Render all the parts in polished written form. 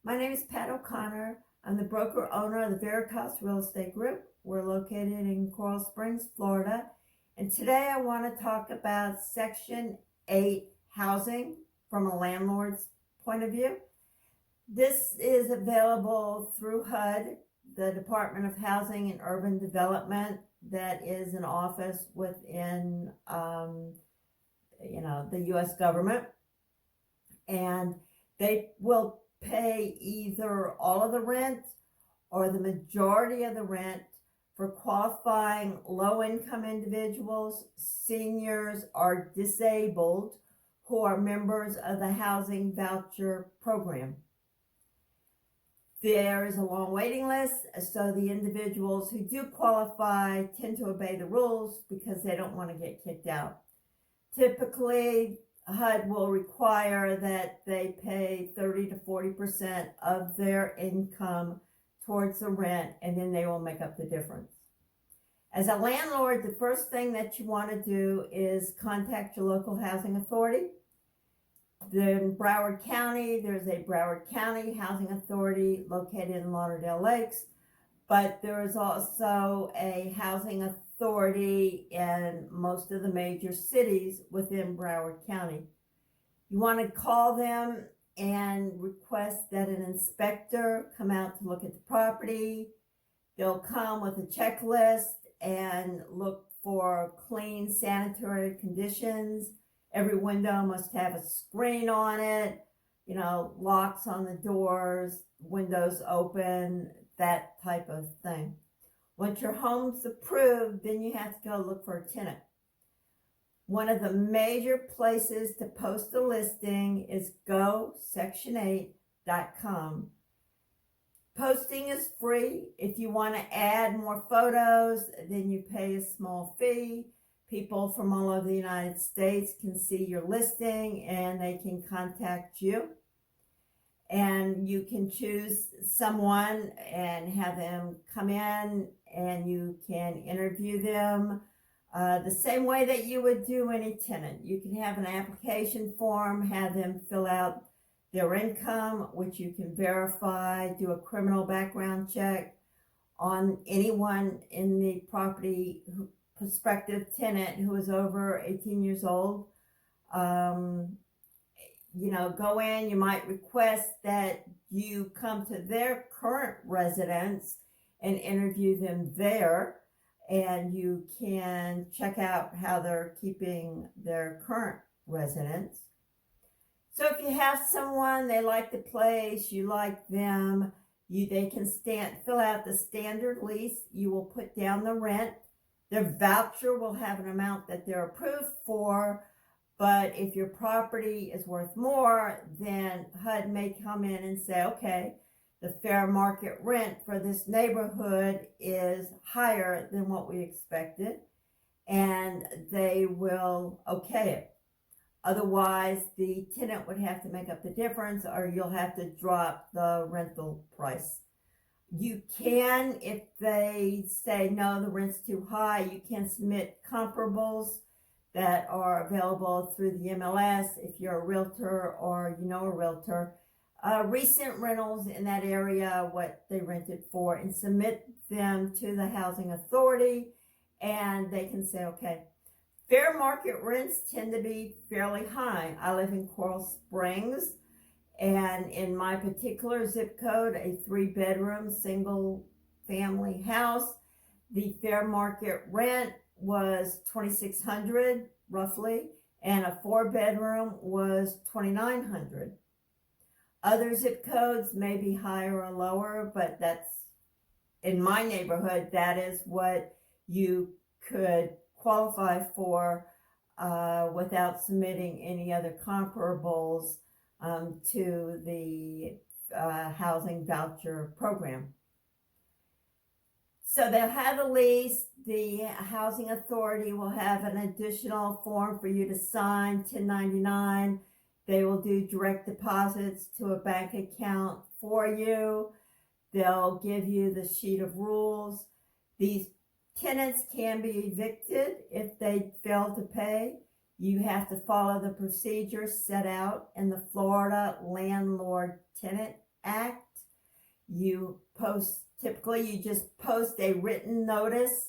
My name is Pat O'Connor. I'm the broker owner of the Veritas Real Estate Group. We're located in Coral Springs, Florida. And today I want to talk about Section 8 housing from a landlord's point of view. This is available through HUD, the Department of Housing and Urban Development, that is an office within the U.S. government. And they will pay either all of the rent or the majority of the rent for qualifying low-income individuals, seniors, or disabled who are members of the Housing Voucher program. There is a long waiting list, so the individuals who do qualify tend to obey the rules because they don't want to get kicked out. Typically, HUD will require that they pay 30 to 40% of their income towards the rent, and then they will make up the difference. As a landlord, the first thing that you want to do is contact your local housing authority. In Broward County, there's a Broward County Housing Authority located in Lauderdale Lakes, but there is also a housing authority in most of the major cities within Broward County. You want to call them and request that an inspector come out to look at the property. They'll come with a checklist and look for clean sanitary conditions. Every window must have a screen on it, locks on the doors, windows open, that type of thing. Once your home's approved, then you have to go look for a tenant. One of the major places to post a listing is gosection8.com. Posting is free. If you want to add more photos, then you pay a small fee. People from all over the United States can see your listing and they can contact you. And you can choose someone and have them come in and you can interview them the same way that you would do any tenant. You can have an application form, have them fill out their income, which you can verify, do a criminal background check on anyone in the property, prospective tenant who is over 18 years old. Go in, you might request that you come to their current residence and interview them there, and you can check out how they're keeping their current residence. So if you have someone, they like the place, you like them, they can fill out the standard lease. You will put down the rent. Their voucher will have an amount that they're approved for, but if your property is worth more, then HUD may come in and say, okay, the fair market rent for this neighborhood is higher than what we expected, and they will okay it. Otherwise, the tenant would have to make up the difference, or you'll have to drop the rental price. You can, if they say, no, the rent's too high, you can submit comparables that are available through the MLS if you're a realtor or you know a realtor. Recent rentals in that area, what they rented for, and submit them to the housing authority, and they can say, okay. Fair market rents tend to be fairly high. I live in Coral Springs, and in my particular zip code, a 3-bedroom, single-family house, the fair market rent was $2,600 roughly, and a 4-bedroom was $2,900. Other zip codes may be higher or lower, but that's, in my neighborhood, that is what you could qualify for without submitting any other comparables to the housing voucher program. So they'll have a lease. The housing authority will have an additional form for you to sign, 1099. They will do direct deposits to a bank account for you. They'll give you the sheet of rules. These tenants can be evicted if they fail to pay. You have to follow the procedures set out in the Florida Landlord Tenant act. Typically you just post a written notice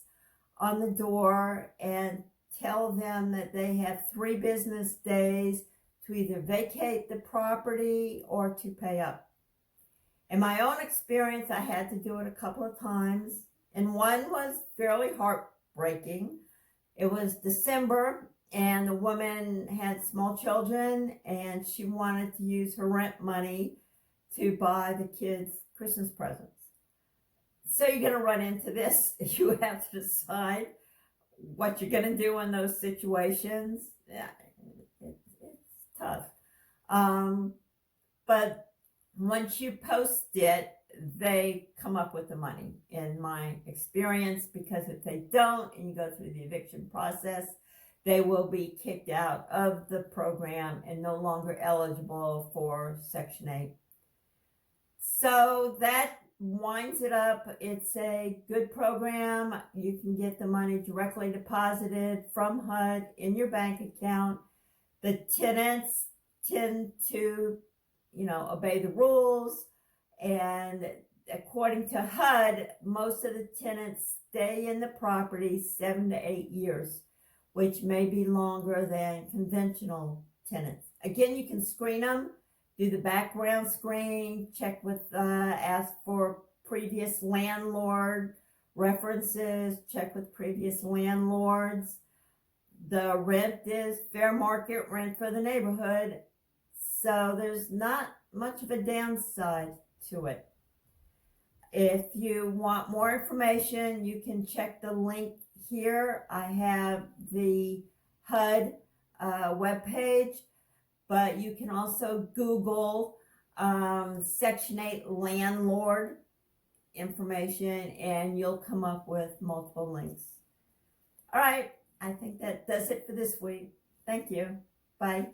on the door and tell them that they have 3 business days to either vacate the property or to pay up. In my own experience, I had to do it a couple of times, and one was fairly heartbreaking. It was December, and the woman had small children, and she wanted to use her rent money to buy the kids Christmas presents. So you're going to run into this. You have to decide what you're going to do in those situations. Yeah, it's tough. But once you post it, they come up with the money, in my experience, because if they don't, and you go through the eviction process, they will be kicked out of the program and no longer eligible for Section 8. So that winds it up. It's a good program. You can get the money directly deposited from HUD in your bank account. The tenants tend to, obey the rules. And according to HUD, most of the tenants stay in the property 7 to 8 years, which may be longer than conventional tenants. Again, you can screen them, do the background screen, check with, ask for previous landlord references, check with previous landlords. The rent is fair market rent for the neighborhood, so there's not much of a downside to it. If you want more information, you can check the link here. I have the HUD webpage, but you can also Google Section 8 landlord information, and you'll come up with multiple links. All right, I think that does it for this week. Thank you. Bye.